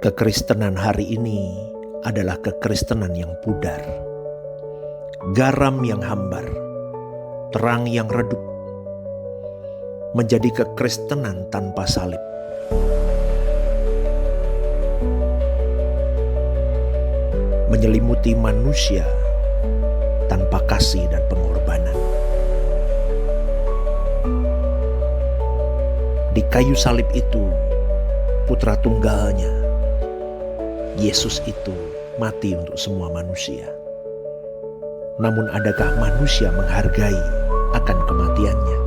Kekristenan hari ini adalah kekristenan yang pudar, garam yang hambar, terang yang redup, menjadi kekristenan tanpa salib. Menyelimuti manusia tanpa kasih dan pengorbanan. Di kayu salib itu, putra tunggalnya, Yesus itu mati untuk semua manusia. Namun adakah manusia menghargai akan kematiannya?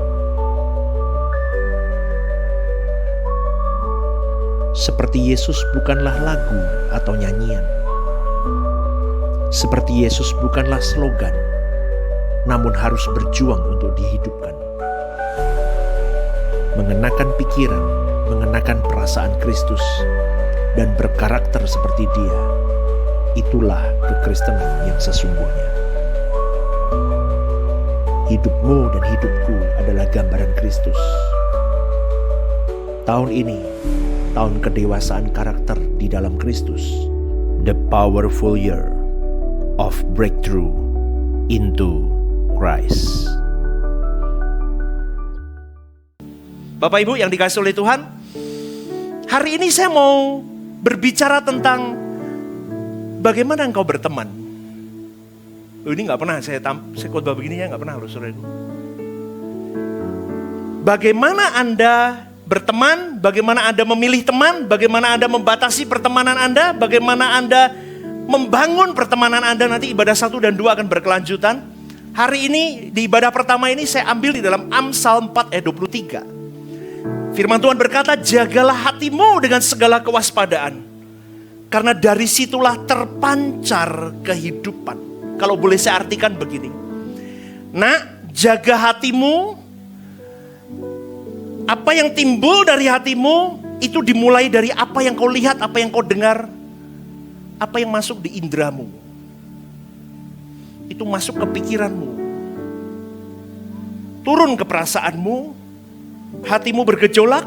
Seperti Yesus bukanlah lagu atau nyanyian. Seperti Yesus bukanlah slogan, namun harus berjuang untuk dihidupkan. Mengenakan pikiran, mengenakan perasaan Kristus, dan berkarakter seperti Dia, itulah kekristenan yang sesungguhnya. Hidupmu dan hidupku adalah gambaran Kristus. Tahun ini, tahun kedewasaan karakter di dalam Kristus. The powerful year of breakthrough into Christ. Bapak Ibu yang dikasihi oleh Tuhan, hari ini saya mau berbicara tentang bagaimana engkau berteman. Ini gak pernah saya khotbah begini ya, gak pernah loh saudaraku. Bagaimana Anda berteman, bagaimana Anda memilih teman, bagaimana Anda membatasi pertemanan Anda, bagaimana Anda membangun pertemanan Anda. Nanti ibadah 1 dan 2 akan berkelanjutan. Hari ini di ibadah pertama ini saya ambil di dalam Amsal 4 ayat 23. Firman Tuhan berkata, jagalah hatimu dengan segala kewaspadaan, karena dari situlah terpancar kehidupan. Kalau boleh saya artikan begini, nak, jaga hatimu. Apa yang timbul dari hatimu itu dimulai dari apa yang kau lihat, apa yang kau dengar, apa yang masuk di indramu. Itu masuk ke pikiranmu, turun ke perasaanmu. Hatimu bergejolak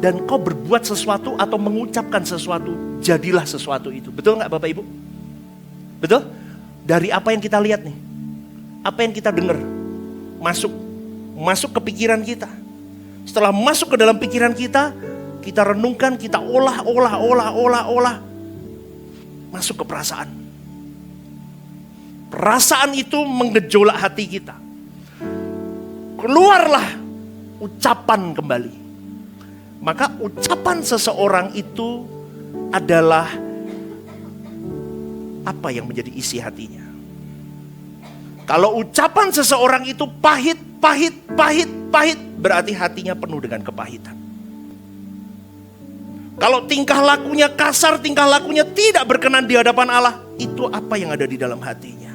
dan kau berbuat sesuatu atau mengucapkan sesuatu, jadilah sesuatu itu. Betul gak Bapak Ibu? Betul? Dari apa yang kita lihat nih, apa yang kita dengar, masuk ke pikiran kita. Setelah masuk ke dalam pikiran kita, kita renungkan, kita olah, masuk ke perasaan. Perasaan itu menggejolak hati kita. Keluarlah ucapan kembali. Maka ucapan seseorang itu adalah apa yang menjadi isi hatinya. Kalau ucapan seseorang itu pahit, berarti hatinya penuh dengan kepahitan. Kalau tingkah lakunya kasar, tingkah lakunya tidak berkenan di hadapan Allah, itu apa yang ada di dalam hatinya.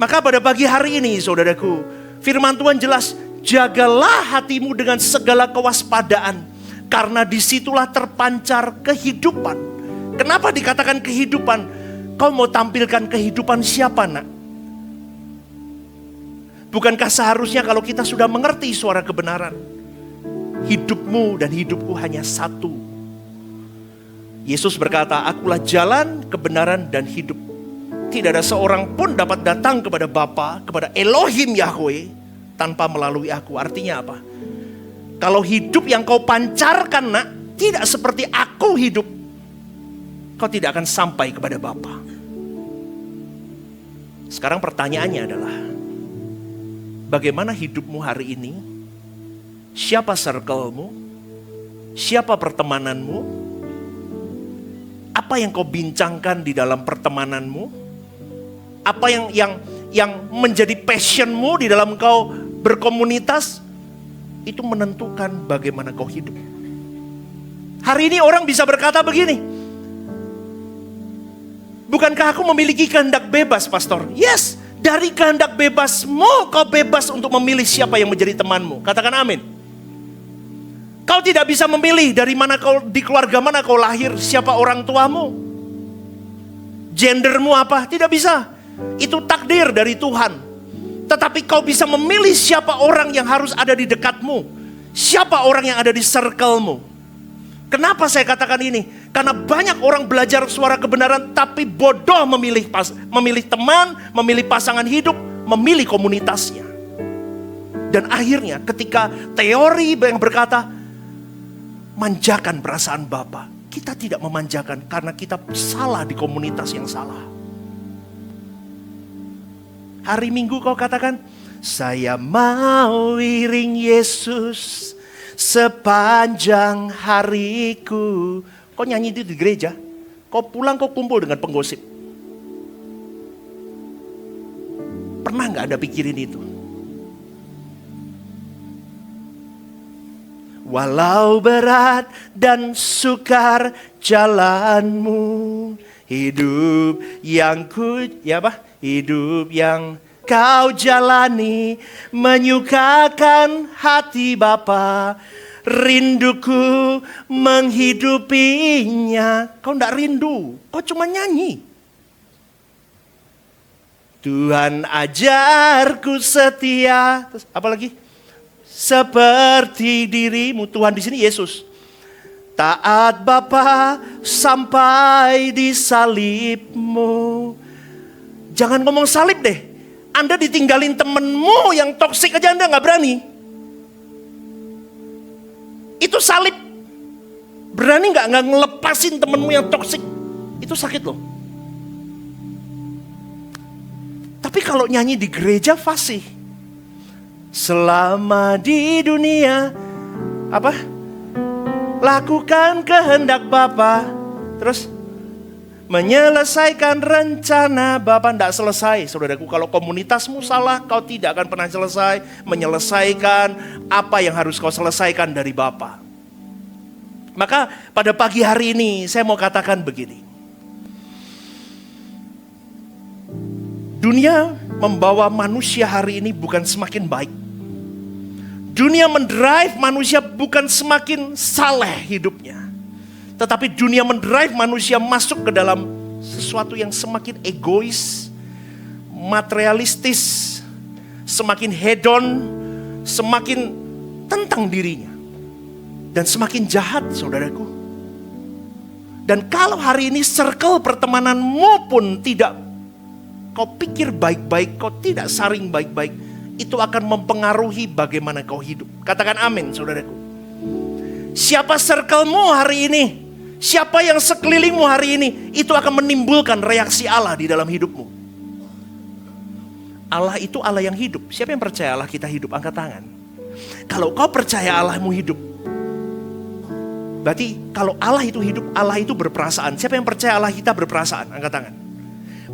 Maka pada pagi hari ini saudaraku, firman Tuhan jelas, jagalah hatimu dengan segala kewaspadaan, karena disitulah terpancar kehidupan. Kenapa dikatakan kehidupan? Kau mau tampilkan kehidupan siapa, nak? Bukankah seharusnya kalau kita sudah mengerti suara kebenaran, hidupmu dan hidupku hanya satu. Yesus berkata, akulah jalan, kebenaran, dan hidup. Tidak ada seorang pun dapat datang kepada Bapa, kepada Elohim Yahweh, tanpa melalui aku. Artinya apa? Kalau hidup yang kau pancarkan, nak, tidak seperti aku hidup, kau tidak akan sampai kepada Bapa. Sekarang pertanyaannya adalah, bagaimana hidupmu hari ini? Siapa circle-mu? Siapa pertemananmu? Apa yang kau bincangkan di dalam pertemananmu? Apa yang menjadi passionmu di dalam kau berkomunitas, itu menentukan bagaimana kau hidup. Hari ini orang bisa berkata begini, bukankah aku memiliki kehendak bebas, pastor? Yes, dari kehendak bebasmu kau bebas untuk memilih siapa yang menjadi temanmu. Katakan amin. Kau tidak bisa memilih dari mana kau, di keluarga mana kau lahir, siapa orang tuamu, gendermu apa, tidak bisa. Itu takdir dari Tuhan. Tetapi kau bisa memilih siapa orang yang harus ada di dekatmu, siapa orang yang ada di circle-mu. Kenapa saya katakan ini? Karena banyak orang belajar suara kebenaran tapi bodoh memilih teman, memilih pasangan hidup, memilih komunitasnya. Dan akhirnya ketika teori yang berkata manjakan perasaan Bapa, kita tidak memanjakan karena kita salah di komunitas yang salah. Hari Minggu kau katakan, saya mau iring Yesus sepanjang hariku. Kau nyanyi itu di gereja, kau pulang kau kumpul dengan penggosip. Pernah gak ada pikirin itu? Walau berat dan sukar jalanmu, hidup yang hidup yang kau jalani menyukakan hati Bapa. Rinduku menghidupinya. Kau ndak rindu, kau cuma nyanyi. Tuhan ajarku setia. Terus apa lagi? Seperti dirimu. Tuhan di sini Yesus. Taat Bapa sampai di salibmu. Jangan ngomong salib deh. Anda ditinggalin temenmu yang toksik aja Anda gak berani. Itu salib. Berani gak ngelepasin temenmu yang toksik. Itu sakit loh. Tapi kalau nyanyi di gereja fasih. Selama di dunia lakukan kehendak Bapa. Terus menyelesaikan rencana Bapa. Tidak selesai saudaraku. Kalau komunitasmu salah, kau tidak akan pernah selesai menyelesaikan apa yang harus kau selesaikan dari Bapa. Maka pada pagi hari ini saya mau katakan begini. Dunia membawa manusia hari ini bukan semakin baik. Dunia mendrive manusia bukan semakin saleh hidupnya. Tetapi dunia mendrive manusia masuk ke dalam sesuatu yang semakin egois, materialistis, semakin hedon, semakin tentang dirinya. Dan semakin jahat saudaraku. Dan kalau hari ini circle pertemananmu pun tidak kau pikir baik-baik, kau tidak saring baik-baik, itu akan mempengaruhi bagaimana kau hidup. Katakan amin saudaraku. Siapa circlemu hari ini, siapa yang sekelilingmu hari ini, itu akan menimbulkan reaksi Allah di dalam hidupmu. Allah itu Allah yang hidup. Siapa yang percaya Allah kita hidup? Angkat tangan. Kalau kau percaya Allahmu hidup, berarti kalau Allah itu hidup, Allah itu berperasaan. Siapa yang percaya Allah kita berperasaan? Angkat tangan.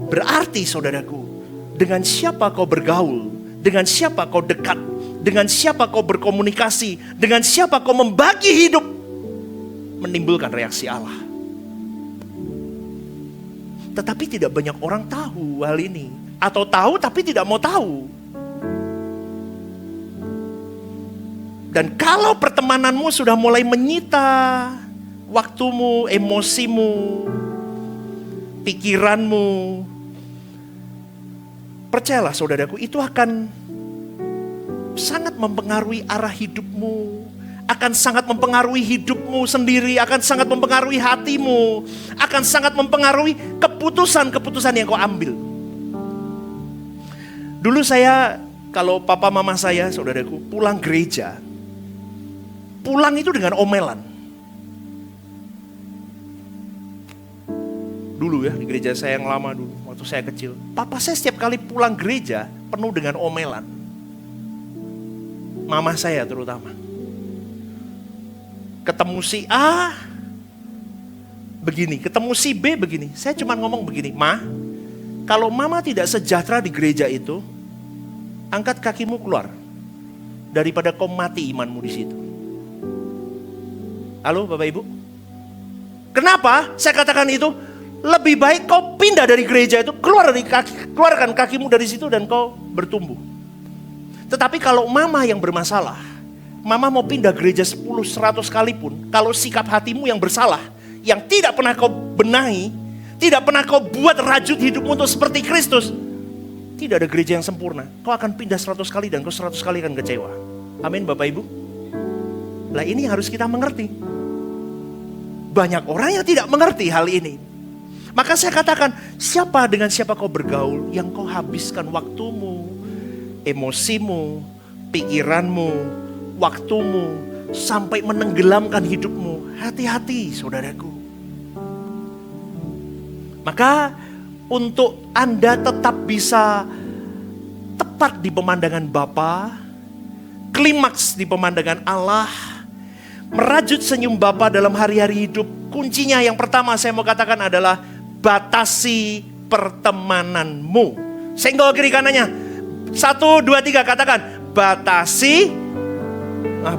Berarti saudaraku, dengan siapa kau bergaul, dengan siapa kau dekat, dengan siapa kau berkomunikasi, dengan siapa kau membagi hidup, menimbulkan reaksi Allah. Tetapi tidak banyak orang tahu hal ini. Atau tahu tapi tidak mau tahu. Dan kalau pertemananmu sudah mulai menyita waktumu, emosimu, pikiranmu, percayalah saudaraku, itu akan sangat mempengaruhi arah hidupmu, akan sangat mempengaruhi hidupmu sendiri, akan sangat mempengaruhi hatimu, akan sangat mempengaruhi keputusan-keputusan yang kau ambil. Dulu saya, kalau papa mama saya, saudaraku, pulang gereja, pulang itu dengan omelan. Dulu ya, di gereja saya yang lama dulu, waktu saya kecil. Papa saya setiap kali pulang gereja, penuh dengan omelan. Mama saya terutama. Ketemu si A, begini. Ketemu si B, begini. Saya cuma ngomong begini, Ma, kalau mama tidak sejahtera di gereja itu, angkat kakimu keluar. Daripada kau mati imanmu di situ. Halo Bapak Ibu? Kenapa saya katakan itu? Lebih baik kau pindah dari gereja itu, keluarkan kakimu dari situ dan kau bertumbuh. Tetapi kalau mama yang bermasalah, mama mau pindah gereja 10-100 kali pun, kalau sikap hatimu yang bersalah, yang tidak pernah kau benahi, tidak pernah kau buat rajut hidupmu untuk seperti Kristus, tidak ada gereja yang sempurna. Kau akan pindah 100 kali dan kau 100 kali akan kecewa. Amin Bapak Ibu. Lah ini harus kita mengerti. banyak orang yang tidak mengerti hal ini. Maka saya katakan, dengan siapa kau bergaul, yang kau habiskan waktumu, emosimu, pikiranmu, waktumu, sampai menenggelamkan hidupmu. Hati-hati saudaraku. Maka untuk Anda tetap bisa tepat di pemandangan Bapa, klimaks di pemandangan Allah, merajut senyum Bapa dalam hari-hari hidup, kuncinya yang pertama saya mau katakan adalah batasi pertemananmu. Senggol kiri kanannya. 1, 2, 3 katakan. Batasi.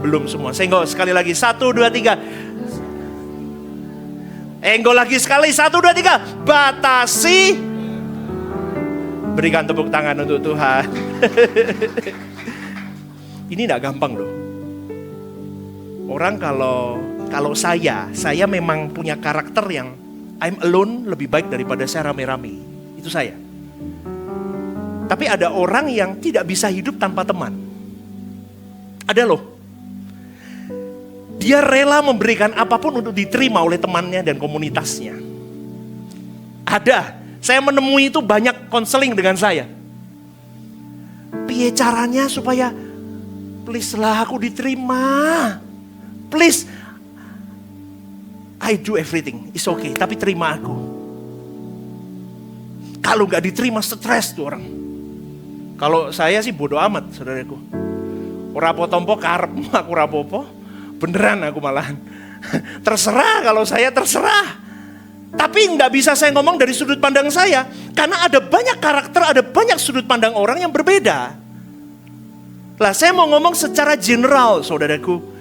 Belum semua. Senggol sekali lagi. 1, 2, 3. Enggol lagi sekali. 1, 2, 3. Batasi. Berikan tepuk tangan untuk Tuhan. Ini tidak gampang loh. Orang kalau saya memang punya karakter yang I'm alone lebih baik daripada saya rame-rame. Itu saya. Tapi ada orang yang tidak bisa hidup tanpa teman. Ada loh. Dia rela memberikan apapun untuk diterima oleh temannya dan komunitasnya. Ada. Saya menemui itu banyak konseling dengan saya. Piye caranya supaya please lah aku diterima. Please, I do everything, it's okay, tapi terima aku. Kalau gak diterima, stres tuh orang. Kalau saya sih bodo amat, saudaraku. Rapo tompo karep aku rapopo, beneran aku malahan. Terserah kalau saya terserah. Tapi gak bisa saya ngomong dari sudut pandang saya, karena ada banyak karakter, ada banyak sudut pandang orang yang berbeda. Lah saya mau ngomong secara general, saudaraku.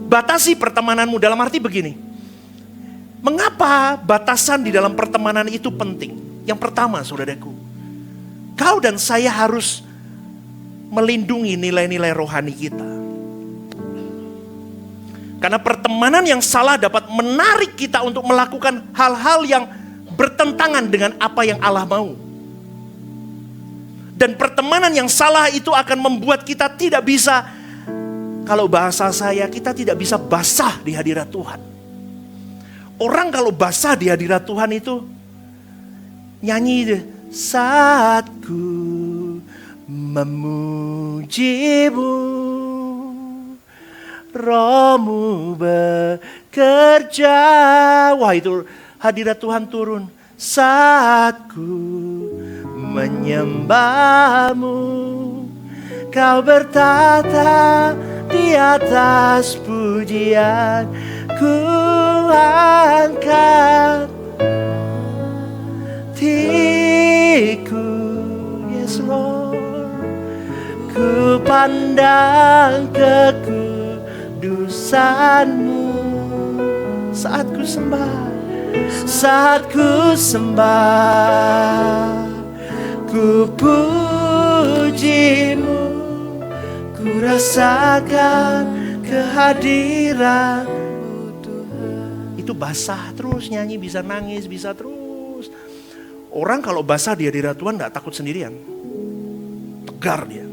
Batasi pertemananmu dalam arti begini. Mengapa batasan di dalam pertemanan itu penting? Yang pertama, saudaraku, kau dan saya harus melindungi nilai-nilai rohani kita. Karena pertemanan yang salah dapat menarik kita untuk melakukan hal-hal yang bertentangan dengan apa yang Allah mau. Dan pertemanan yang salah itu akan membuat kita tidak bisa, kalau bahasa saya, kita tidak bisa basah di hadirat Tuhan. Orang kalau basah di hadirat Tuhan itu nyanyi deh. Saat ku memujimu, Rohmu bekerja. Wah, itu hadirat Tuhan turun. Saat ku menyembahmu, Kau bertata di atas pujian. Ku angkat hatiku, yes Lord. Ku pandang kekudusan-Mu. Saat ku sembah, ku puji-Mu. Ku rasakan kehadiran. Itu basah terus, nyanyi bisa nangis, bisa terus. Orang kalau basah di hadirat Tuhan gak takut sendirian. Tegar dia.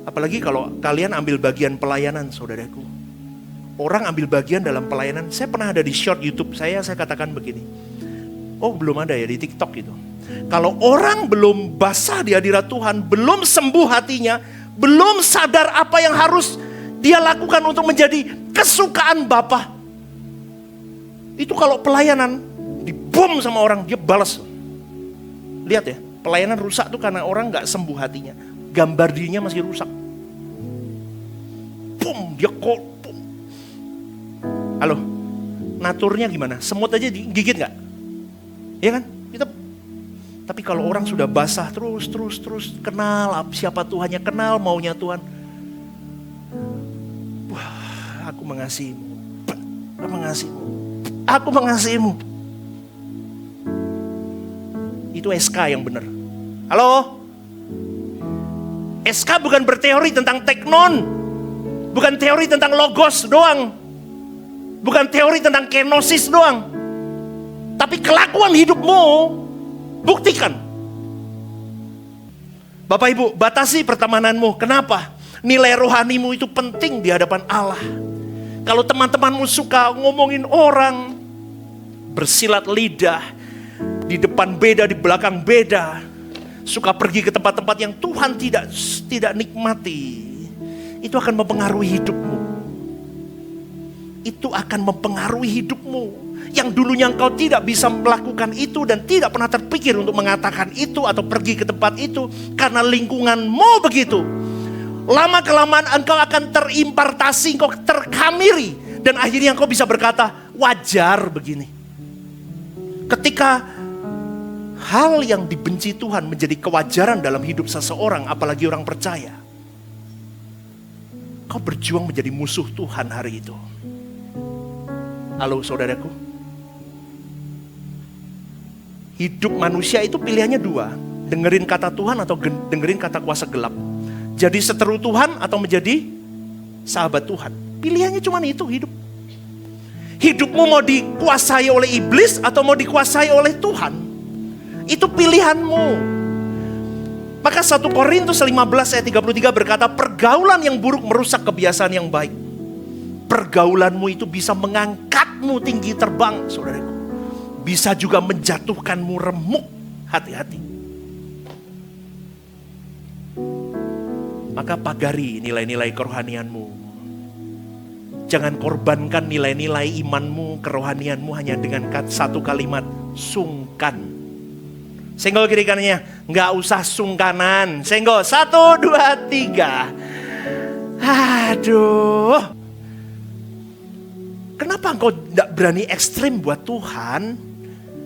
Apalagi kalau kalian ambil bagian pelayanan, saudaraku. Orang ambil bagian dalam pelayanan. Saya pernah ada di short YouTube saya katakan begini. Oh, belum ada ya di TikTok itu. Kalau orang belum basah di hadirat Tuhan, belum sembuh hatinya, belum sadar apa yang harus dia lakukan untuk menjadi kesukaan Bapa. Itu kalau pelayanan dibom sama orang, dia balas. Lihat ya, pelayanan rusak tuh karena orang gak sembuh hatinya. Gambar dirinya masih rusak. Boom, dia boom. Halo, naturnya gimana? Semut aja digigit gak? Iya kan? Tapi kalau orang sudah basah terus kenal siapa Tuhannya, kenal maunya Tuhan. Aku mengasihimu. Itu SK yang benar. Halo? SK bukan berteori tentang teknon. Bukan teori tentang logos doang. Bukan teori tentang kenosis doang. Tapi kelakuan hidupmu buktikan. Bapak Ibu, batasi pertemananmu. Kenapa? Nilai rohanimu itu penting di hadapan Allah. Kalau teman-temanmu suka ngomongin orang, bersilat lidah, di depan beda, di belakang beda, suka pergi ke tempat-tempat yang Tuhan tidak nikmati, itu akan mempengaruhi hidupmu. Itu akan mempengaruhi hidupmu. Yang dulunya engkau tidak bisa melakukan itu dan tidak pernah terpikir untuk mengatakan itu atau pergi ke tempat itu karena lingkunganmu begitu. Lama-kelamaan engkau akan terimpartasi, engkau terkamiri. Dan akhirnya engkau bisa berkata, wajar begini. Ketika hal yang dibenci Tuhan menjadi kewajaran dalam hidup seseorang, apalagi orang percaya, kau berjuang menjadi musuh Tuhan hari itu. Halo saudaraku. Hidup manusia itu pilihannya dua. Dengerin kata Tuhan atau dengerin kata kuasa gelap. Jadi seteru Tuhan atau menjadi sahabat Tuhan. Pilihannya cuma itu hidup. Hidupmu mau dikuasai oleh iblis atau mau dikuasai oleh Tuhan. Itu pilihanmu. Maka 1 Korintus 15 ayat 33 berkata, pergaulan yang buruk merusak kebiasaan yang baik. Pergaulanmu itu bisa mengangkatmu tinggi terbang, saudaraku. Bisa juga menjatuhkanmu remuk. Hati-hati. Maka pagari nilai-nilai kerohanianmu. Jangan korbankan nilai-nilai imanmu, kerohanianmu hanya dengan satu kalimat, sungkan. Senggol kiri kanannya, nggak usah sungkanan. Senggol, 1, 2, 3. Aduh. Kenapa engkau tidak berani ekstrim buat Tuhan?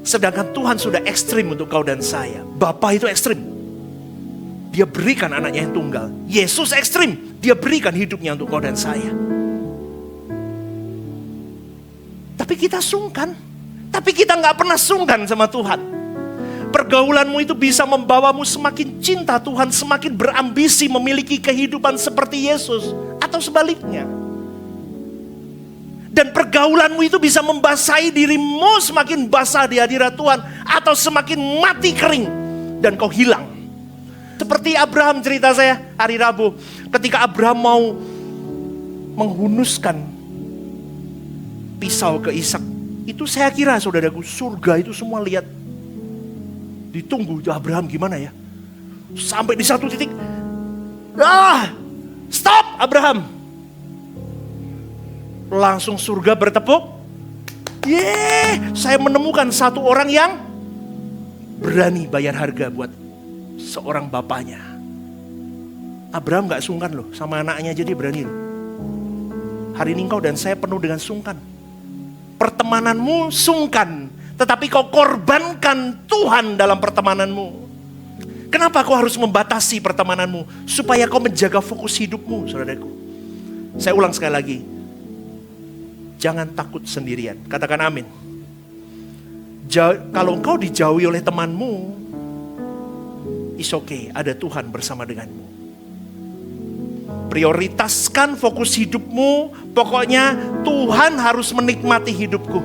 Sedangkan Tuhan sudah ekstrim untuk kau dan saya. Bapa itu ekstrim. Dia berikan anaknya yang tunggal. Yesus ekstrim. Dia berikan hidupnya untuk kau dan saya. Tapi kita sungkan. Tapi kita gak pernah sungkan sama Tuhan. Pergaulanmu itu bisa membawamu semakin cinta Tuhan. Semakin berambisi memiliki kehidupan seperti Yesus. Atau sebaliknya. Dan pergaulanmu itu bisa membasahi dirimu semakin basah di hadirat Tuhan. Atau semakin mati kering. Dan kau hilang. Seperti Abraham cerita saya hari Rabu. Ketika Abraham mau menghunuskan pisau ke Ishak. Itu saya kira saudaraku, surga itu semua lihat. Ditunggu Abraham gimana ya. Sampai di satu titik. Stop Abraham. Langsung surga bertepuk. Saya menemukan satu orang yang berani bayar harga buat seorang bapaknya. Abraham gak sungkan loh, sama anaknya jadi berani loh. Hari ini kau dan saya penuh dengan sungkan. Pertemananmu sungkan, tetapi kau korbankan Tuhan dalam pertemananmu. Kenapa kau harus membatasi pertemananmu? Supaya kau menjaga fokus hidupmu, saudaraku. Saya ulang sekali lagi. Jangan takut sendirian, katakan amin. Kalau engkau dijauhi oleh temanmu, it's okay, ada Tuhan bersama denganmu. Prioritaskan fokus hidupmu. Pokoknya Tuhan harus menikmati hidupku.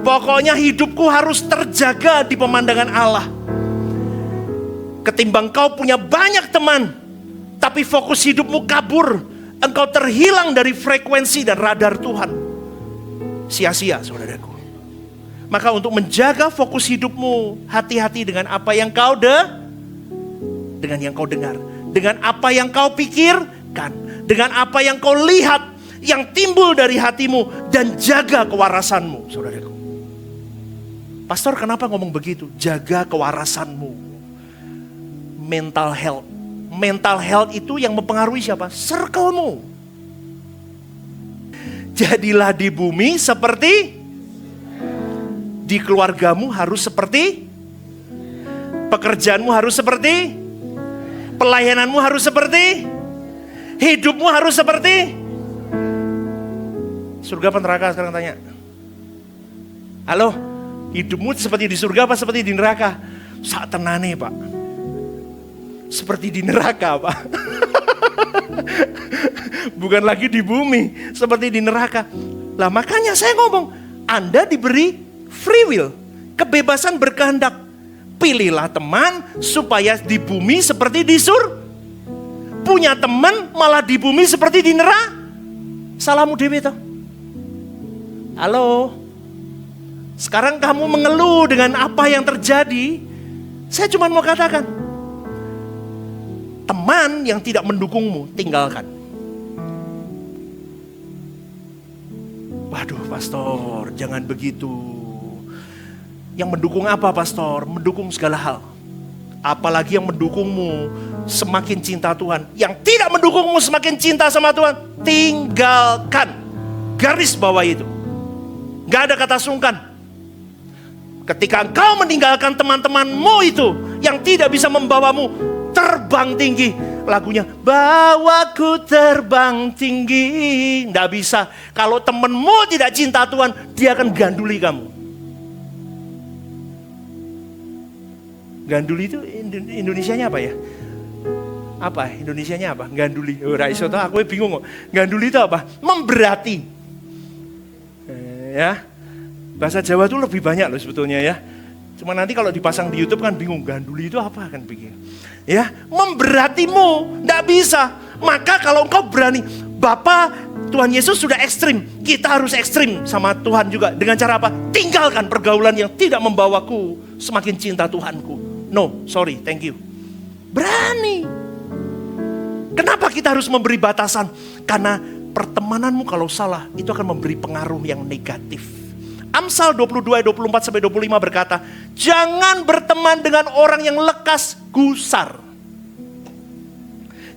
Pokoknya hidupku harus terjaga di pemandangan Allah. Ketimbang kau punya banyak teman, tapi fokus hidupmu kabur, engkau terhilang dari frekuensi dan radar Tuhan. Sia-sia saudaraku. Maka untuk menjaga fokus hidupmu, hati-hati dengan apa yang kau dengan yang kau dengar, dengan apa yang kau pikirkan, dengan apa yang kau lihat, yang timbul dari hatimu, dan jaga kewarasanmu, saudaraku. Pastor kenapa ngomong begitu? Jaga kewarasanmu. Mental health. Mental health itu yang mempengaruhi siapa? Circle-mu. Jadilah di bumi seperti di keluargamu harus seperti, pekerjaanmu harus seperti, pelayananmu harus seperti, hidupmu harus seperti. Surga apa neraka sekarang tanya? Halo, hidupmu seperti di surga apa seperti di neraka? Saat tenane Pak. Seperti di neraka Pak. Bukan lagi di bumi, seperti di neraka. Lah makanya saya ngomong, Anda diberi free will, kebebasan berkehendak. Pilihlah teman supaya di bumi seperti di surga. Punya teman malah di bumi seperti di neraka. Salahmu dewe toh. Halo. Sekarang kamu mengeluh dengan apa yang terjadi. Saya cuma mau katakan, teman yang tidak mendukungmu, tinggalkan. Waduh pastor, jangan begitu. Yang mendukung apa pastor? Mendukung segala hal. Apalagi yang mendukungmu semakin cinta Tuhan. Yang tidak mendukungmu semakin cinta sama Tuhan, tinggalkan. Garis bawah itu. Gak ada kata sungkan. Ketika engkau meninggalkan teman-temanmu itu yang tidak bisa membawamu terbang tinggi. Lagunya, bawaku terbang tinggi. Nggak bisa. Kalau temanmu tidak cinta Tuhan, dia akan ganduli kamu. Ganduli itu Indonesianya apa ya? Apa? Indonesianya apa? Ganduli. Oh, Raiso, aku bingung kok. Ganduli itu apa? Memberati. Ya. Bahasa Jawa itu lebih banyak loh sebetulnya ya. Cuma nanti kalau dipasang di YouTube kan bingung. Ganduli itu apa kan bikin. Ya, memberatimu. Nggak bisa. Maka kalau engkau berani, Bapa, Tuhan Yesus sudah ekstrim. Kita harus ekstrim sama Tuhan juga. Dengan cara apa? Tinggalkan pergaulan yang tidak membawaku semakin cinta Tuhanku. No, sorry, thank you. Berani. Kenapa kita harus memberi batasan? Karena pertemananmu kalau salah, itu akan memberi pengaruh yang negatif. Amsal 22 ayat 24 sampai 25 berkata, jangan berteman dengan orang yang lekas gusar.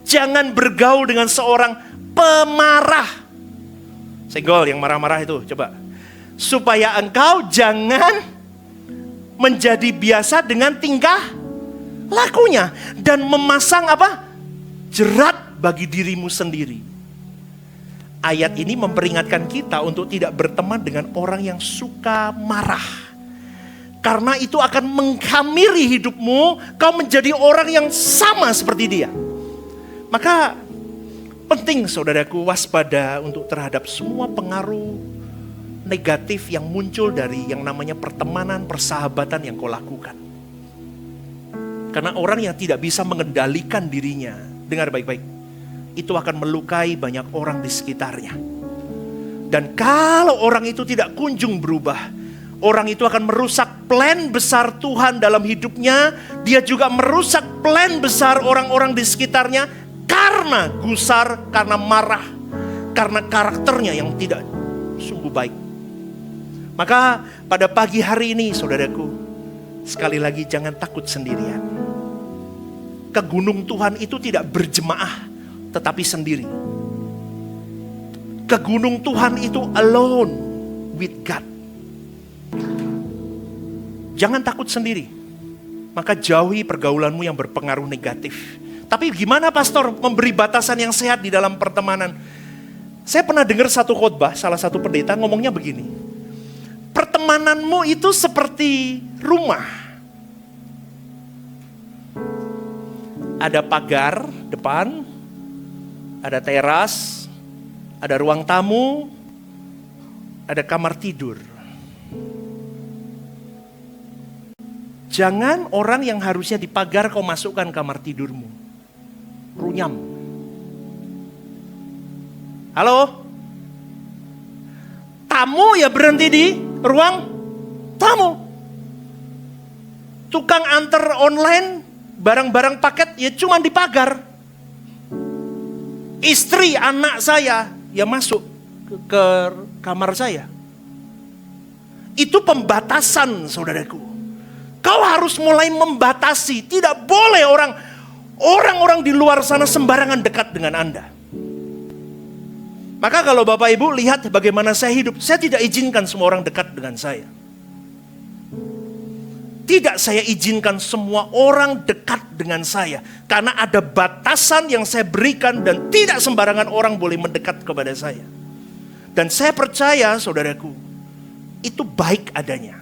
Jangan bergaul dengan seorang pemarah. Senggol yang marah-marah itu, coba. Supaya engkau jangan menjadi biasa dengan tingkah lakunya. Dan memasang apa? Jerat bagi dirimu sendiri. Ayat ini memperingatkan kita untuk tidak berteman dengan orang yang suka marah. Karena itu akan menghamiri hidupmu, kau menjadi orang yang sama seperti dia. Maka penting saudaraku waspada untuk terhadap semua pengaruh negatif yang muncul dari yang namanya pertemanan, persahabatan yang kau lakukan. Karena orang yang tidak bisa mengendalikan dirinya, dengar baik-baik, itu akan melukai banyak orang di sekitarnya. Dan kalau orang itu tidak kunjung berubah, orang itu akan merusak plan besar Tuhan dalam hidupnya. Dia juga merusak plan besar orang-orang di sekitarnya karena gusar, karena marah, karena karakternya yang tidak sungguh baik. Maka pada pagi hari ini saudaraku, sekali lagi jangan takut sendirian. Ke gunung Tuhan itu tidak berjemaah, tetapi sendiri. Ke gunung Tuhan itu alone with God. Jangan takut sendiri. Maka jauhi pergaulanmu yang berpengaruh negatif. Tapi gimana pastor memberi batasan yang sehat di dalam pertemanan? Saya pernah dengar satu khotbah, salah satu pendeta ngomongnya begini. Pertemananmu itu seperti rumah. Ada pagar depan, ada teras, ada ruang tamu, ada kamar tidur. Jangan orang yang harusnya dipagar kau masukkan kamar tidurmu. Runyam. Halo? Tamu ya berhenti di ruang tamu. Tukang antar online, barang-barang paket ya cuma di pagar. Istri, anak saya ya masuk ke kamar saya. Itu pembatasan saudaraku. Kau harus mulai membatasi. Tidak boleh orang-orang di luar sana sembarangan dekat dengan Anda. Maka kalau Bapak Ibu lihat bagaimana saya hidup, saya tidak izinkan semua orang dekat dengan saya. Tidak saya izinkan semua orang dekat dengan saya. Karena ada batasan yang saya berikan dan tidak sembarangan orang boleh mendekat kepada saya. Dan saya percaya saudaraku, itu baik adanya.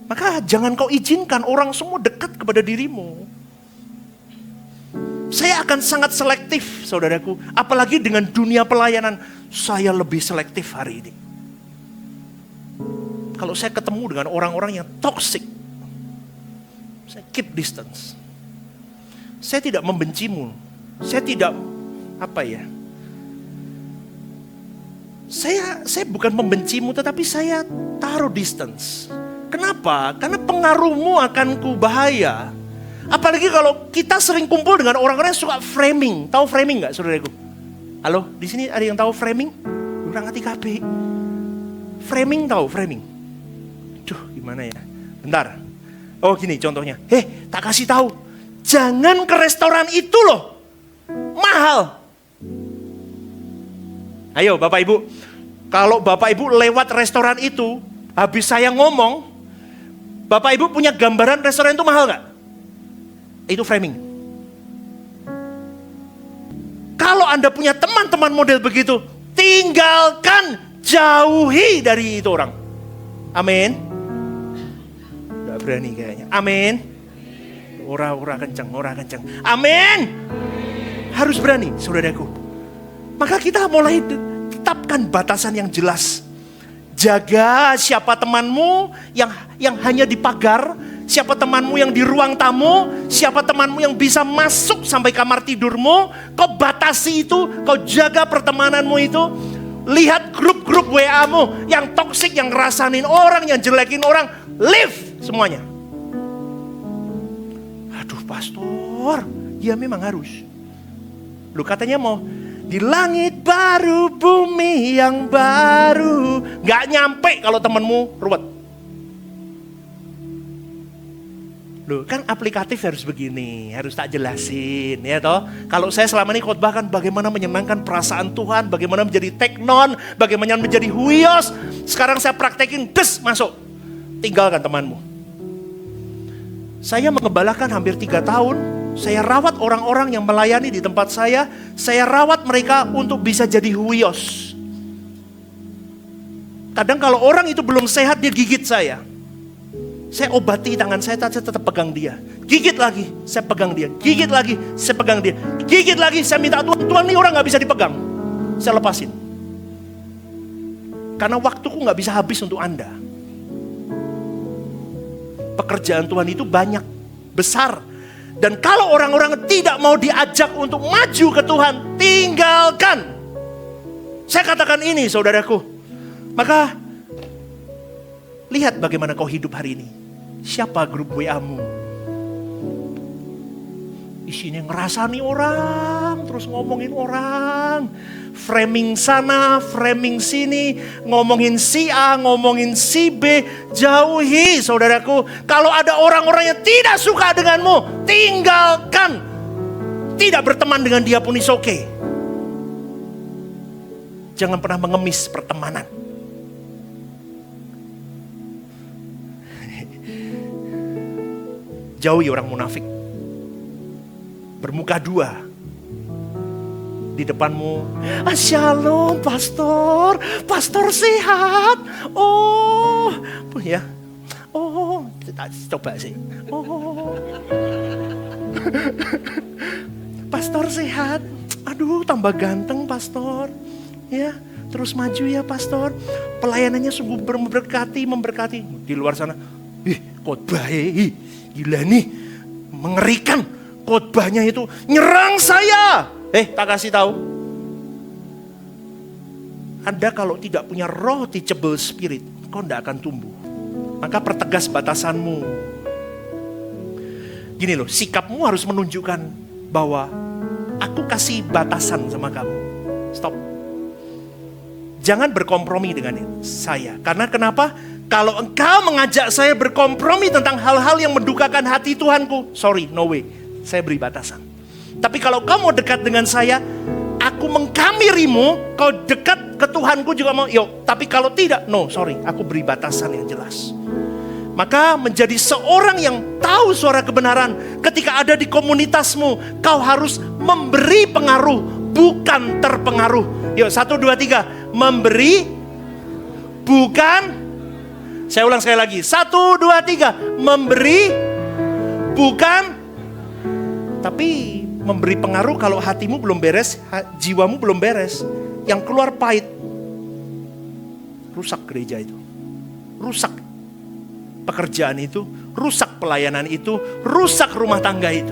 Maka jangan kau izinkan orang semua dekat kepada dirimu. Saya akan sangat selektif saudaraku. Apalagi dengan dunia pelayanan, saya lebih selektif hari ini. Kalau saya ketemu dengan orang-orang yang toksik, saya keep distance. Saya tidak membencimu. Saya tidak apa ya? Saya bukan membencimu, tetapi saya taruh distance. Kenapa? Karena pengaruhmu akan ku bahaya. Apalagi kalau kita sering kumpul dengan orang-orang yang suka framing. Tahu framing nggak, saudaraku? Halo, di sini ada yang tahu framing? Kurang hati KB. Framing tahu framing? Duh, gimana ya? Bentar. Oh gini contohnya. Tak kasih tahu. Jangan ke restoran itu loh. Mahal. Ayo Bapak Ibu. Kalau Bapak Ibu lewat restoran itu, habis saya ngomong, Bapak Ibu punya gambaran restoran itu mahal gak? Itu framing. Kalau Anda punya teman-teman model begitu, tinggalkan, jauhi dari itu orang. Amin. Gak berani kayaknya. Amin. Ora kencang. Amin. Harus berani, saudaraku. Maka kita mulai tetapkan batasan yang jelas. Jaga siapa temanmu yang hanya di pagar, siapa temanmu yang di ruang tamu, siapa temanmu yang bisa masuk sampai kamar tidurmu. Kau batasi itu, kau jaga pertemananmu itu. Lihat grup-grup WA-mu yang toksik, yang ngerasanin orang, yang jelekin orang, leave semuanya. Aduh pastor, ya memang harus. Lu katanya mau di langit baru, bumi yang baru. Gak nyampe kalau temenmu ruwet. Loh kan aplikatif harus begini, harus tak jelasin ya toh. Kalau saya selama ini khotbah kan bagaimana menyenangkan perasaan Tuhan, bagaimana menjadi teknon, bagaimana menjadi huios. Sekarang saya praktekin, masuk. Tinggalkan temanmu. Saya mengembalakan hampir 3 tahun. Saya rawat orang-orang yang melayani di tempat saya rawat mereka untuk bisa jadi huios. Kadang kalau orang itu belum sehat, dia gigit saya. Saya obati tangan saya tetap pegang dia. Gigit lagi, saya pegang dia. Gigit lagi, saya pegang dia. Gigit lagi, saya minta Tuhan ini orang gak bisa dipegang. Saya lepasin. Karena waktuku gak bisa habis untuk Anda. Pekerjaan Tuhan itu banyak, besar. Dan kalau orang-orang tidak mau diajak untuk maju ke Tuhan, tinggalkan. Saya katakan ini saudaraku. Maka lihat bagaimana kau hidup hari ini. Siapa grup WA-mu? Isinya ngerasani orang, terus ngomongin orang. Framing sana, framing sini, ngomongin si A, ngomongin si B. Jauhi saudaraku. Kalau ada orang-orang yang tidak suka denganmu, tinggalkan. Tidak berteman dengan dia pun is okay. Jangan pernah mengemis pertemanan. Jauhi orang munafik. Bermuka dua. Di depanmu, shalom pastor, pastor sehat. Oh, ya. Oh, coba sih. Oh. Pastor sehat. Aduh, tambah ganteng pastor. Ya, terus maju ya pastor. Pelayanannya sungguh memberkati. Di luar sana, khotbah gila nih, mengerikan. Khotbahnya itu nyerang saya. Tak kasih tahu. Anda kalau tidak punya roh teachable spirit, kau tidak akan tumbuh. Maka pertegas batasanmu. Gini loh, sikapmu harus menunjukkan bahwa aku kasih batasan sama kamu. Stop. Jangan berkompromi dengan saya. Karena kenapa? Kalau engkau mengajak saya berkompromi tentang hal-hal yang mendukakan hati Tuhanku, sorry, no way. Saya beri batasan. Tapi kalau kamu dekat dengan saya, aku mengkamirimu, kau dekat ke Tuhanku juga mau. Tapi kalau tidak, no, sorry, aku beri batasan yang jelas. Maka menjadi seorang yang tahu suara kebenaran, ketika ada di komunitasmu, kau harus memberi pengaruh, bukan terpengaruh. 1, 2, 3, memberi, bukan. Saya ulang sekali lagi, 1, 2, 3, memberi, bukan. Tapi memberi pengaruh kalau hatimu belum beres, jiwamu belum beres, yang keluar pahit. Rusak gereja itu. Rusak pekerjaan itu, rusak pelayanan itu, rusak rumah tangga itu.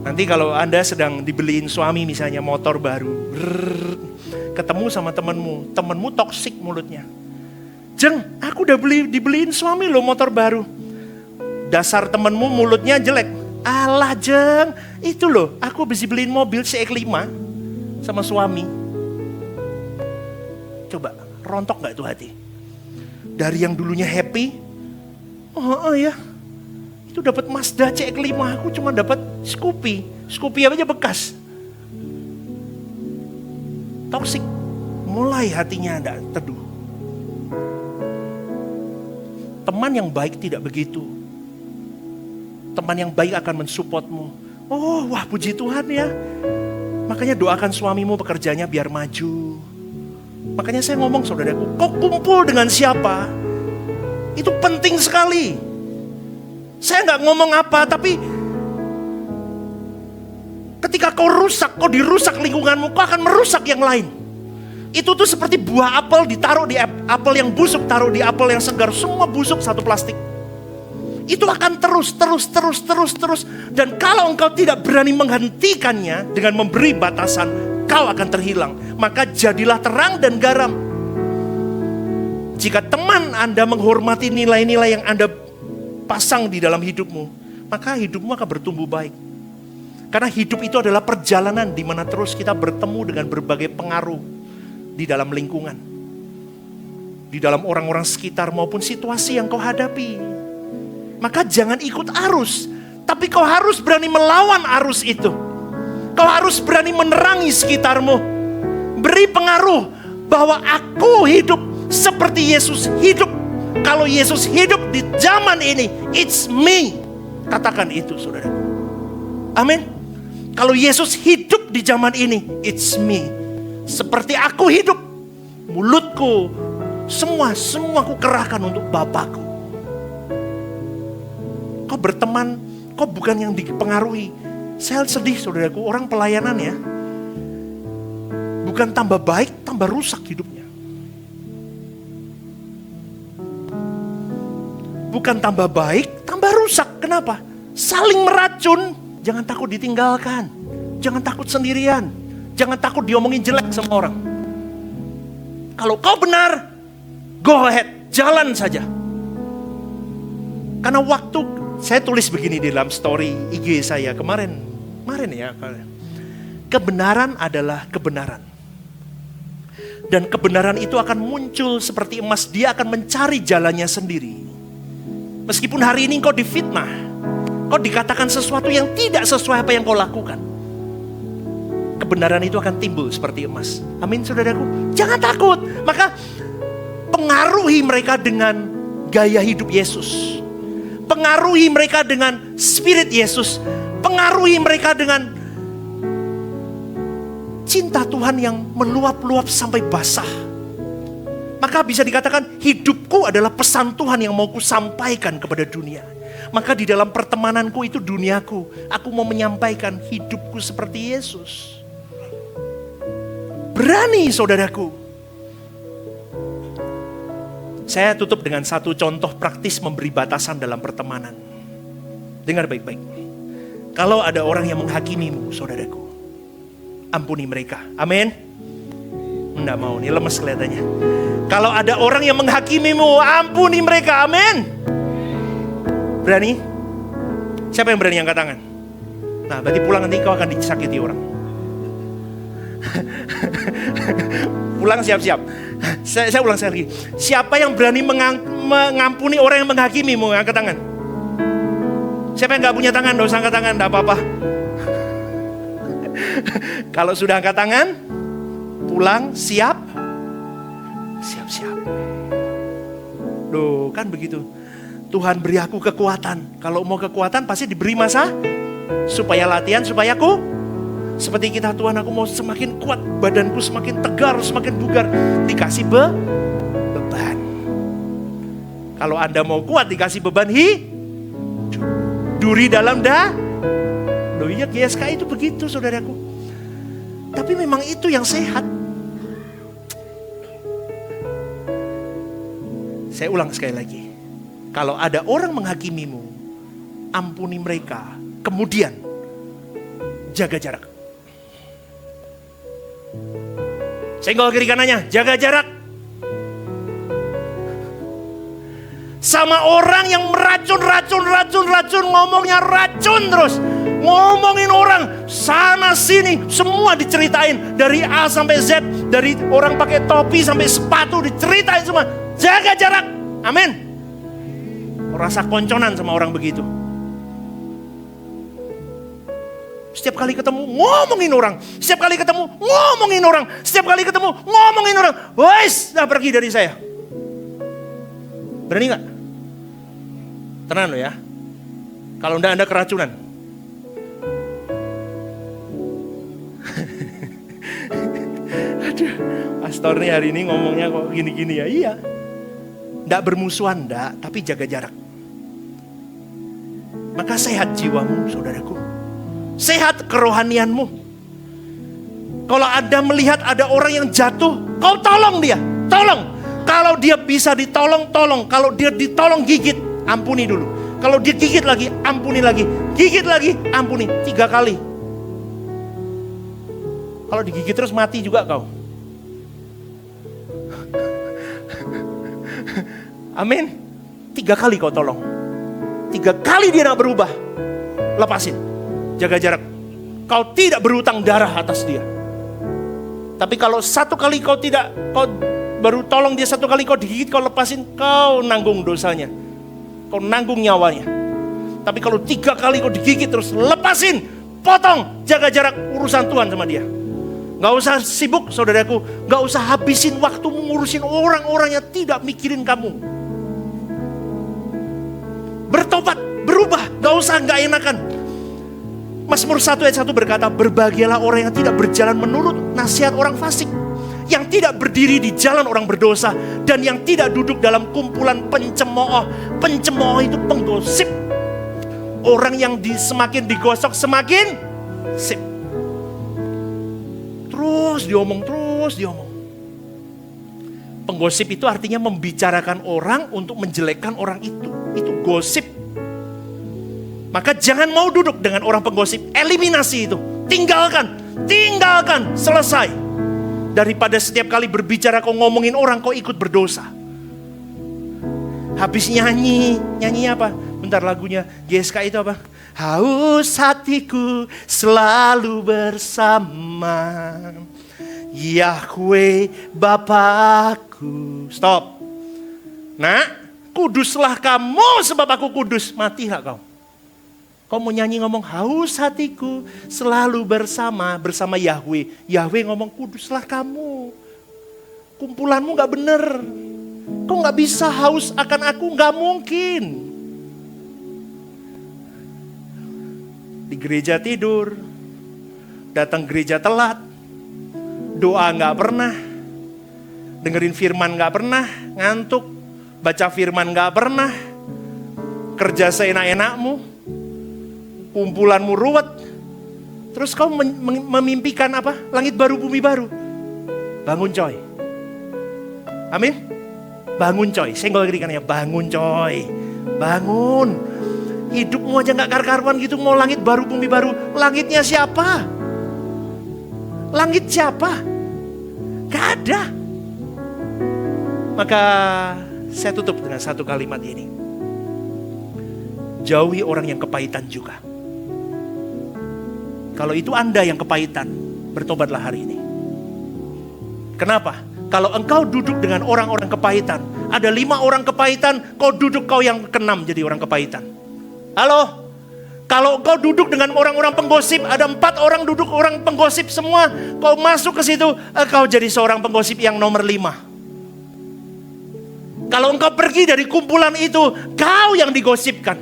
Nanti kalau Anda sedang dibeliin suami misalnya motor baru, ketemu sama temenmu toksik mulutnya. Jeng, aku udah dibeliin suami lo motor baru. Dasar temenmu mulutnya jelek. Alah Jeng, itu loh, aku habis dibeliin mobil CX-5 sama suami. Coba, rontok gak tuh hati? Dari yang dulunya happy, oh ya, itu dapat Mazda CX-5, aku cuma dapat Scoopy aja bekas. Toksik, mulai hatinya Anda teduh. Teman yang baik tidak begitu. Teman yang baik akan mensupportmu. Oh, wah puji Tuhan ya. Makanya doakan suamimu pekerjaannya biar maju. Makanya saya ngomong saudaraku, kau kumpul dengan siapa? Itu penting sekali. Saya nggak ngomong apa, tapi ketika kau dirusak lingkunganmu, kau akan merusak yang lain. Itu tuh seperti buah apel ditaruh di apel yang busuk, taruh di apel yang segar, semua busuk satu plastik. Itu akan terus. Dan kalau engkau tidak berani menghentikannya dengan memberi batasan, kau akan terhilang. Maka jadilah terang dan garam. Jika teman Anda menghormati nilai-nilai yang Anda pasang di dalam hidupmu, maka hidupmu akan bertumbuh baik. Karena hidup itu adalah perjalanan di mana terus kita bertemu dengan berbagai pengaruh di dalam lingkungan, di dalam orang-orang sekitar maupun situasi yang kau hadapi. Maka jangan ikut arus, tapi kau harus berani melawan arus itu. Kau harus berani menerangi sekitarmu. Beri pengaruh bahwa aku hidup seperti Yesus hidup. Kalau Yesus hidup di zaman ini, it's me. Katakan itu saudara. Amin. Kalau Yesus hidup di zaman ini, it's me. Seperti aku hidup, mulutku, semua aku kerahkan untuk Bapakku. Kau berteman, kau bukan yang dipengaruhi. Saya sedih saudaraku, orang pelayanan ya. Bukan tambah baik, tambah rusak hidupnya. Bukan tambah baik, tambah rusak. Kenapa? Saling meracun. Jangan takut ditinggalkan. Jangan takut sendirian. Jangan takut diomongin jelek sama orang. Kalau kau benar, go ahead, jalan saja. Karena waktu saya tulis begini di dalam story IG saya kemarin ya. Kebenaran adalah kebenaran. Dan kebenaran itu akan muncul seperti emas. Dia akan mencari jalannya sendiri. Meskipun hari ini kau difitnah, kau dikatakan sesuatu yang tidak sesuai apa yang kau lakukan, kebenaran itu akan timbul seperti emas. Amin saudaraku. Jangan takut. Maka pengaruhi mereka dengan gaya hidup Yesus. Pengaruhi mereka dengan spirit Yesus. Pengaruhi mereka dengan cinta Tuhan yang meluap-luap sampai basah. Maka bisa dikatakan hidupku adalah pesan Tuhan yang mau ku sampaikan kepada dunia. Maka di dalam pertemananku itu duniaku. Aku mau menyampaikan hidupku seperti Yesus. Berani saudaraku. Saya tutup dengan satu contoh praktis memberi batasan dalam pertemanan. Dengar baik-baik. Kalau ada orang yang menghakimimu, saudaraku, ampuni mereka. Amin. Enggak mau, nih lemes kelihatannya. Kalau ada orang yang menghakimimu, ampuni mereka. Amin. Berani? Siapa yang berani angkat tangan? Nah, berarti pulang nanti kau akan disakiti orang. Pulang siap-siap. Saya ulang sekali lagi. Siapa yang berani mengampuni orang yang menghakimimu? Angkat tangan. Siapa yang gak punya tangan? Gak usah angkat tangan, gak apa-apa. Kalau sudah angkat tangan, pulang siap. Siap-siap. Loh, kan begitu. Tuhan beri aku kekuatan. Kalau mau kekuatan pasti diberi masa. Supaya latihan, supaya aku seperti kita, Tuhan aku mau semakin kuat, badanku semakin tegar, semakin bugar. Dikasih beban. Kalau Anda mau kuat dikasih beban duri dalam Loh iya GSK itu begitu saudaraku. Tapi memang itu yang sehat. Saya ulang sekali lagi. Kalau ada orang menghakimimu, ampuni mereka. Kemudian jaga jarak. Senggol kiri kanannya, jaga jarak. Sama orang yang racun, ngomongnya racun terus. Ngomongin orang sana sini, semua diceritain. Dari A sampai Z, dari orang pakai topi sampai sepatu diceritain semua. Jaga jarak, amin. Rasa konconan sama orang begitu. Setiap kali ketemu ngomongin orang. Setiap kali ketemu ngomongin orang. Setiap kali ketemu ngomongin orang. Wes, dah pergi dari saya. Berani gak? Tenang lo ya. Kalau enggak Anda keracunan. Aduh, pastor nih hari ini ngomongnya kok gini-gini ya. Iya. Enggak bermusuhan enggak, tapi jaga jarak. Maka sehat jiwamu, saudaraku. Sehat kerohanianmu. Kalau Anda melihat ada orang yang jatuh, kau tolong dia. Tolong. Kalau dia bisa ditolong, tolong. Kalau dia ditolong gigit, ampuni dulu. Kalau dia gigit lagi, ampuni lagi. Gigit lagi, ampuni. 3 kali. Kalau digigit terus mati juga kau. Amin. 3 kali kau tolong. 3 kali dia nak berubah. Lepasin. Jaga jarak. Kau tidak berhutang darah atas dia. Tapi kalau 1 kali kau baru tolong dia 1 kali, kau digigit, kau lepasin, kau nanggung dosanya. Kau nanggung nyawanya. Tapi kalau 3 kali kau digigit terus, lepasin, potong, jaga jarak, urusan Tuhan sama dia. Gak usah sibuk saudaraku, gak usah habisin waktu mengurusin orang-orang yang tidak mikirin kamu. Bertobat, berubah, gak usah gak enakan. Mazmur 1 ayat 1 berkata, berbahagialah orang yang tidak berjalan menurut nasihat orang fasik, yang tidak berdiri di jalan orang berdosa, dan yang tidak duduk dalam kumpulan pencemooh. Pencemooh itu penggosip. Orang yang semakin digosok semakin sip. Terus diomong. Penggosip itu artinya membicarakan orang untuk menjelekkan orang itu. Itu gosip. Maka jangan mau duduk dengan orang penggosip. Eliminasi itu. Tinggalkan. Selesai. Daripada setiap kali berbicara kau ngomongin orang, kau ikut berdosa. Habis nyanyi apa? Bentar, lagunya GSK itu apa? Haus hatiku selalu bersama Yahweh Bapakku. Stop. Nah, kuduslah kamu sebab aku kudus. Matilah kau. Kau mau nyanyi ngomong haus hatiku selalu bersama Yahweh. Yahweh ngomong kuduslah kamu. Kumpulanmu gak bener. Kau gak bisa haus akan aku, gak mungkin. Di gereja tidur, datang gereja telat, doa gak pernah, dengerin firman gak pernah, ngantuk, baca firman gak pernah, kerja seenak-enakmu, kumpulanmu ruwet. Terus kau memimpikan apa? Langit baru, bumi baru. Bangun coy. Amin. Bangun coy. Senggol kiri kanannya. Bangun coy. Bangun. Hidupmu aja gak karu-karuan gitu. Mau langit baru, bumi baru. Langitnya siapa? Langit siapa? Gak ada. Maka saya tutup dengan 1 kalimat ini. Jauhi orang yang kepahitan juga. Kalau itu Anda yang kepahitan, bertobatlah hari ini. Kenapa? Kalau engkau duduk dengan orang-orang kepahitan, ada 5 orang kepahitan, kau duduk kau yang ke-6 jadi orang kepahitan. Halo? Kalau engkau duduk dengan orang-orang penggosip, ada 4 orang duduk orang penggosip semua, kau masuk ke situ, kau jadi seorang penggosip yang nomor 5. Kalau engkau pergi dari kumpulan itu, kau yang digosipkan.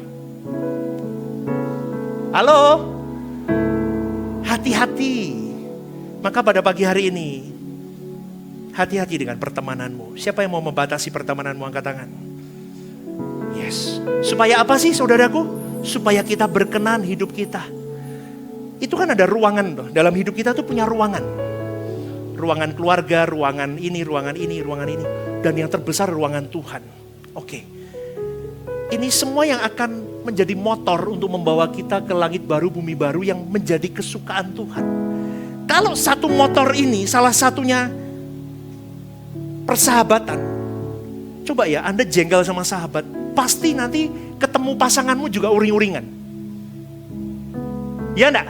Halo? Hati-hati. Maka pada pagi hari ini, hati-hati dengan pertemananmu. Siapa yang mau membatasi pertemananmu, angkat tangan. Yes. Supaya apa sih saudaraku? Supaya kita berkenan hidup kita. Itu kan ada ruangan loh. Dalam hidup kita tuh punya ruangan. Ruangan keluarga, ruangan ini. Dan yang terbesar ruangan Tuhan. Oke. Ini semua yang akan menjadi motor untuk membawa kita ke langit baru, bumi baru yang menjadi kesukaan Tuhan. Kalau satu motor ini salah satunya persahabatan. Coba ya, Anda jengkel sama sahabat, pasti nanti ketemu pasanganmu juga uring-uringan. Ya enggak?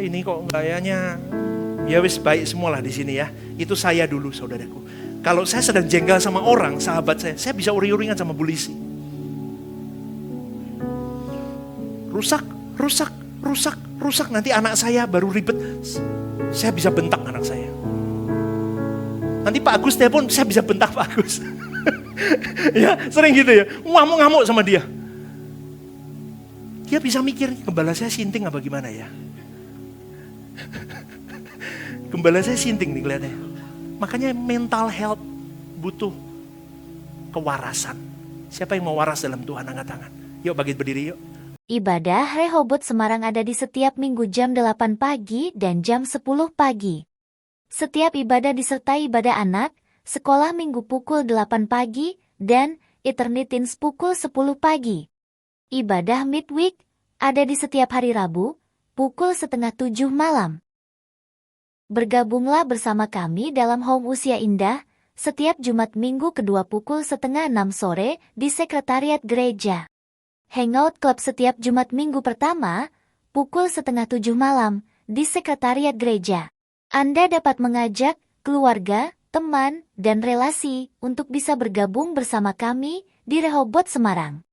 Ini kok kayaknya ya wis baik semualah di sini ya. Itu saya dulu saudaraku. Kalau saya sedang jengkel sama orang, sahabat saya bisa uring-uringan sama polisi. Rusak. Nanti anak saya baru ribet. Saya bisa bentak anak saya. Nanti Pak Agus telepon, saya bisa bentak Pak Agus. Ya, sering gitu ya. Ngamuk-ngamuk sama dia. Dia bisa mikir, gembala saya sinting apa gimana ya? Gembala saya sinting nih kelihatannya. Makanya mental health butuh kewarasan. Siapa yang mau waras dalam Tuhan, angkat tangan. Yuk bangkit berdiri yuk. Ibadah Rehoboth Semarang ada di setiap minggu jam 8 pagi dan jam 10 pagi. Setiap ibadah disertai ibadah anak, sekolah minggu pukul 8 pagi, dan Eternitins pukul 10 pagi. Ibadah midweek ada di setiap hari Rabu, pukul 6:30 malam. Bergabunglah bersama kami dalam Home Usia Indah, setiap Jumat Minggu kedua pukul 5:30 sore di Sekretariat Gereja. Hangout Club setiap Jumat Minggu pertama, pukul 6:30 malam, di Sekretariat Gereja. Anda dapat mengajak keluarga, teman, dan relasi untuk bisa bergabung bersama kami di Rehoboth Semarang.